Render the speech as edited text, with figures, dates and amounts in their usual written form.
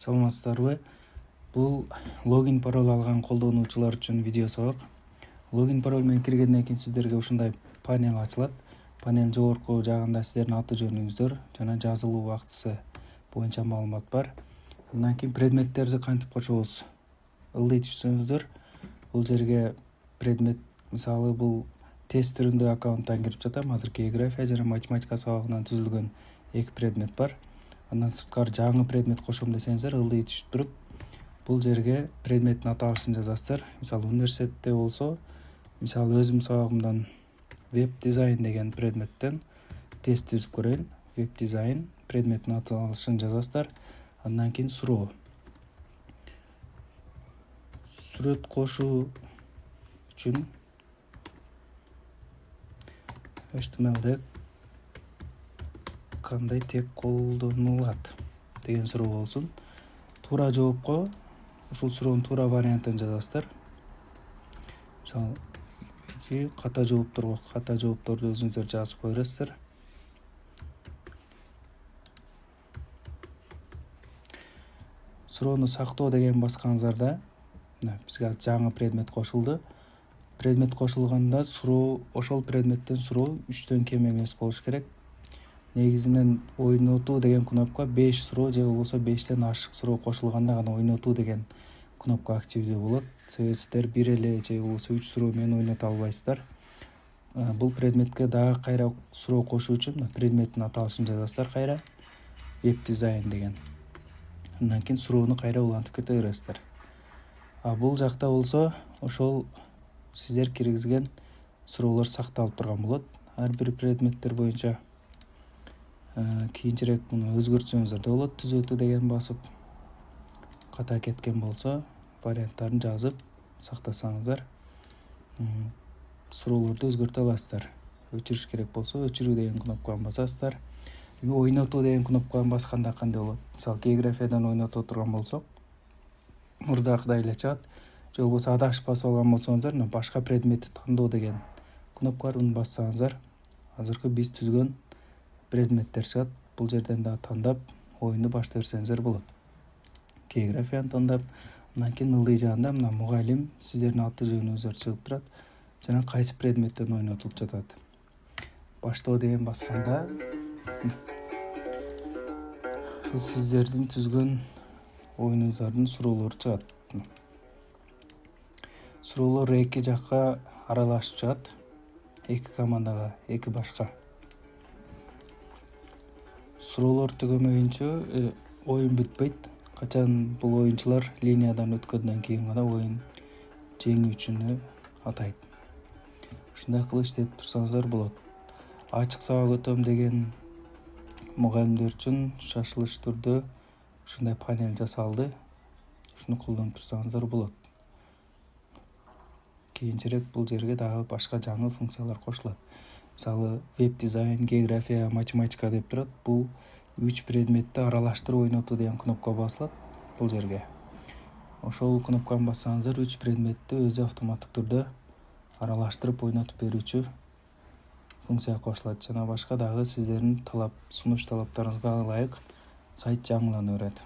Саламатсыздарбы? Бул логин пароль алган колдонуучулар үчүн видео сабак. Логин пароль менен киргенден кийин сиздерге ушундай панел ачылат. Панел жогорку жагында сиздердин аты жөнүңүздөр жана жазылуу убактысы боюнча маалымат бар. Андан кийин предметтерди кантип кочобуз? Ылдый түшсөңүздөр бул жерге предмет, мисалы бул тест түрүндө аккаунттан кирип жатам. Азыр география жана математика сабагынан түзүлгөн 2 предмет бар. Андан сырткары жаңы предмет кошом десеңиздер ылдый түшүп туруп бул жерге предметтин аталышын жазасыздар. Мисалы университетте болсо, мисалы өзүм сабагымдан веб дизайн деген предметтен тест түзүп көрөйүн. Веб дизайн предметтин аталышын жазасыздар. Андан кийин суроо. Сүрөт кошуу үчүн HTML'де кандай тег колдонулат деген суроо болсун. Туура жоопко ушул суроонун туура вариантын жазасыздар. Мисалы ката жоопторго ката жоопторду өзүңүздөр жазып кое бересиздер. Суроону сактоо деген басканыңыздарда бизге жаңы предмет кошулду. Предмет кошулганда суроо ошол предметтен суроо 3төн кем эмес болуш керек. Негизинен ойнотуу деген кнопка 5 суроо же болбосо 5тен ашык суроо кошулганда гана ойнотуу деген кнопка активдүү болот. Себеби сиздер бир эле же болбосо 3 суроо менен ойното албайсыздар. Бул предметке дагы кайра суроо кошуу үчүн предметтин аталышын жазасыздар кайра веб дизайн деген. Андан кийин суроону кайра улантып кете бересиздер. Бул жакта болсо ошол сиздер киргизген суроолор сакталып турган болот. Ар бир предметтер боюнча кийинчерээк муну өзгөртсөңүздөр да болот. Түзөтүү деген басып ката кеткен болсо варианттарын жазып сактасаңыздар суроолорду өзгөртө аласыздар. Өчүрүш керек болсо өчүрүү деген кнопканы басасыздар. Ойнотуу деген кнопканы басканда кандай болот? Мисалы географиядан ойното турган болсок, мурдакыдай эле чыгат. Же болбосо адашып басып алган болсоңуздар, башка предметти тандоо деген кнопка бар, уну бассаңыздар, азыркы биз түзгөн предметтер чыгат. Бул жерден да тандап, оюнду баштай берсеңиздер болот. Географияны тандап, андан кийин ылдый жагында мына мугалим сиздердин аты жөнүңүздөр чыгып турат жана кайсы предметтен ойнотулуп жатат. Баштоо деген басканда сиздердин түзгөн оюнуңуздардын суроолору чыгат. Суроолор эки жакка аралашып чыгат. Эки командага, эки башка. Суроолор түгөмөйүнчө оюн бүтпөйт. Качан бул оюнчулар линиядан өткөндөн кийин гана оюн жеңүүчүнү атайт. Ушундай кылып иштетип турсаңыздар болот. Ачык сабак өтөм деген мугалимдер үчүн шашылыш түрдө ушундай панел жасалды. Ушуну колдонуп турсаңыздар болот. Кийинчерээк бул жерге дагы башка жаңы функциялар кошулат. Мисалы веб дизайн, география, математика деп турат. Бул 3 предметти аралаштырып ойнотуу деген кнопка басылат бул жерге. Ошол кнопканы бассаңыздар 3 предметти өзү автоматтык түрдө аралаштырып ойнотуп берүүчү функция кошулат. Жана башка дагы сиздердин сунуш талаптарыңызга ылайык сайт жаңылана берет.